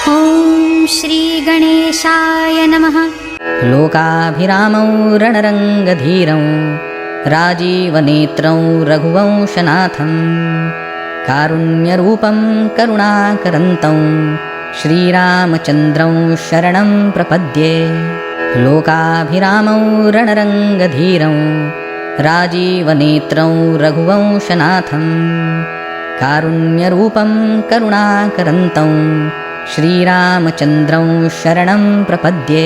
ॐ श्रीगणेशाय नमः। लोकाभिरामौ रणरङ्गधीरौ राजीवनेत्रौ रघुवंशनाथं कारुण्यरूपं करुणाकरन्तौ श्रीरामचन्द्रं शरणं प्रपद्ये। लोकाभिरामौ रणरङ्गधीरौ राजीवनेत्रौ रघुवंशनाथं कारुण्यरूपं करुणाकरन्तौ श्रीरामचन्द्रं शरणं प्रपद्ये।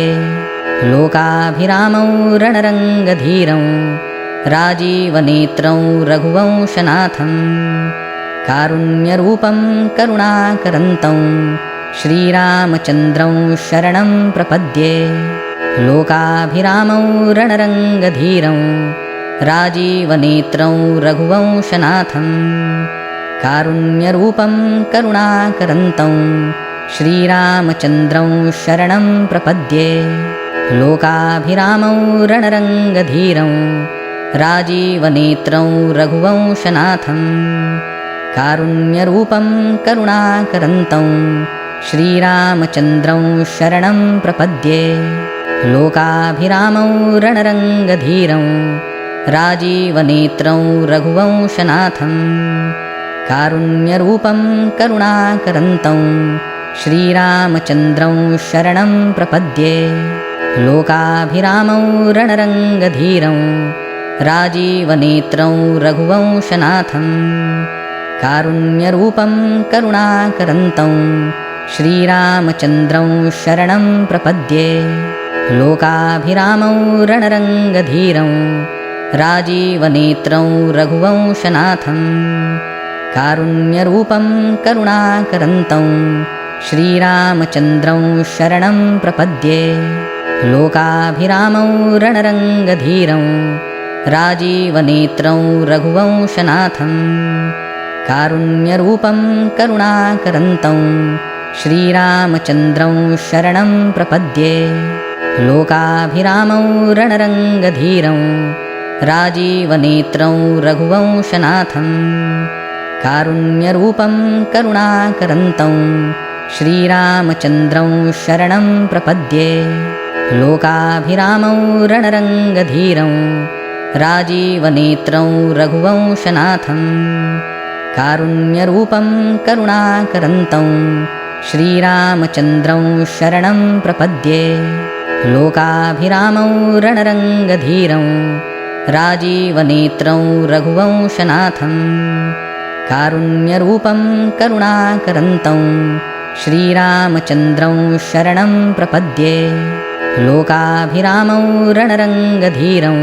लोकाभिरामौ रणरङ्गधीरौ राजीवनेत्रौ रघुवंशनाथं कारुण्यरूपं करुणाकरन्तौ श्रीरामचन्द्रं शरणं प्रपद्ये। लोकाभिरामौ रणरङ्गधीरौ राजीवनेत्रौ रघुवंशनाथं कारुण्यरूपं करुणाकरन्तौ श्रीरामचन्द्रं शरणं प्रपद्ये। लोकाभिरामौ रणरङ्गधीरौ राजीवनेत्रौ रघुवंशनाथं कारुण्यरूपं करुणाकरन्तौ श्रीरामचन्द्रं शरणं प्रपद्ये। लोकाभिरामौ रणरङ्गधीरौ राजीवनेत्रौ रघुवंशनाथं कारुण्यरूपं करुणाकरन्तौ श्रीरामचन्द्रं शरणं प्रपद्ये। लोकाभिरामौ रणरङ्गधीरौ राजीवनेत्रौ रघुवंशनाथं कारुण्यरूपं करुणाकरन्तौ श्रीरामचन्द्रं शरणं प्रपद्ये। लोकाभिरामौ रणरङ्गधीरौ राजीवनेत्रौ रघुवंशनाथं कारुण्यरूपं करुणाकरन्तौ श्रीरामचन्द्रं शरणं प्रपद्ये। लोकाभिरामौ रणरङ्गधीरौ राजीवनेत्रौ रघुवंशनाथं कारुण्यरूपं करुणाकरन्तौ श्रीरामचन्द्रं शरणं प्रपद्ये। लोकाभिरामौ रणरङ्गधीरौ राजीवनेत्रौ रघुवंशनाथं कारुण्यरूपं करुणाकरन्तौ श्रीरामचन्द्रं शरणं प्रपद्ये। लोकाभिरामौ रणरङ्गधीरौ राजीवनेत्रौ रघुवंशनाथं कारुण्यरूपं करुणाकरन्तौ श्रीरामचन्द्रं शरणं प्रपद्ये। लोकाभिरामौ रणरङ्गधीरौ राजीवनेत्रौ रघुवंशनाथं कारुण्यरूपं करुणाकरन्तौ श्रीरामचन्द्रं शरणं प्रपद्ये। लोकाभिरामौ रणरङ्गधीरौ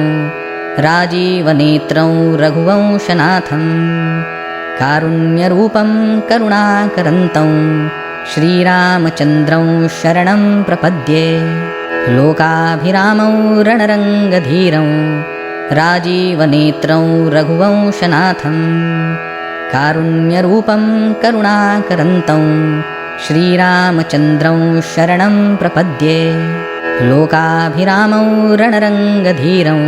राजीवनेत्रौ रघुवंशनाथं कारुण्यरूपं करुणाकरन्तौ श्रीरामचन्द्रं शरणं प्रपद्ये। लोकाभिरामौ रणरङ्गधीरौ राजीवनेत्रौ रघुवंशनाथं कारुण्यरूपं करुणाकरन्तौ श्रीरामचन्द्रं शरणं प्रपद्ये। लोकाभिरामौ रणरङ्गधीरौ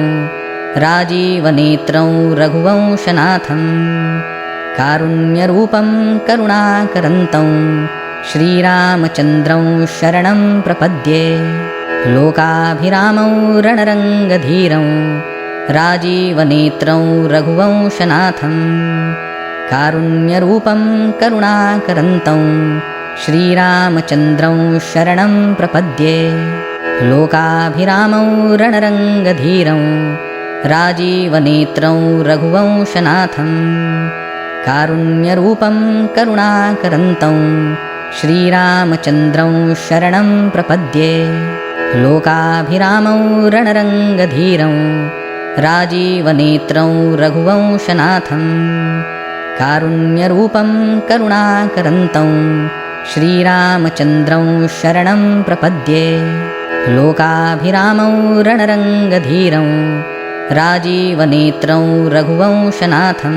राजीवनेत्रौ रघुवंशनाथं कारुण्यरूपं करुणाकरन्तौ श्रीरामचन्द्रं शरणं प्रपद्ये। लोकाभिरामौ रणरङ्गधीरौ राजीवनेत्रौ रघुवंशनाथं कारुण्यरूपं करुणाकरन्तौ श्रीरामचन्द्रं शरणं प्रपद्ये। लोकाभिरामौ रणरङ्गधीरौ राजीवनेत्रौ रघुवंशनाथं कारुण्यरूपं करुणाकरन्तौ श्रीरामचन्द्रं शरणं प्रपद्ये। लोकाभिरामौ रणरङ्गधीरौ राजीवनेत्रौ रघुवंशनाथं कारुण्यरूपं करुणाकरन्तौ श्रीरामचन्द्रं शरणं प्रपद्ये। लोकाभिरामौ रणरङ्गधीरौ राजीवनेत्रौ रघुवंशनाथं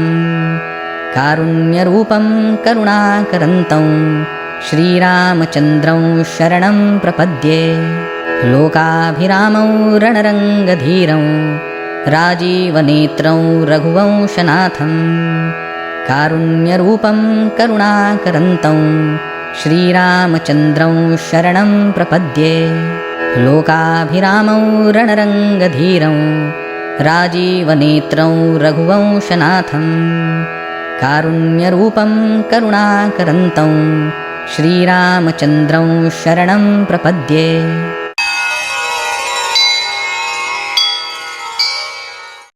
कारुण्यरूपं करुणाकरन्तौ श्रीरामचन्द्रं शरणं प्रपद्ये। लोकाभिरामौ रणरङ्गधीरौ राजीवनेत्रौ रघुवंशनाथं कारुण्यरूपं करुणाकरन्तौ श्रीरामचन्द्रं शरणं प्रपद्ये लोकाभिरामौ रणरङ्गधीरं राजीवनेत्रं रघुवंशनाथं कारुण्यरूपं करुणाकरन्तं श्रीरामचन्द्रं शरणं प्रपद्ये।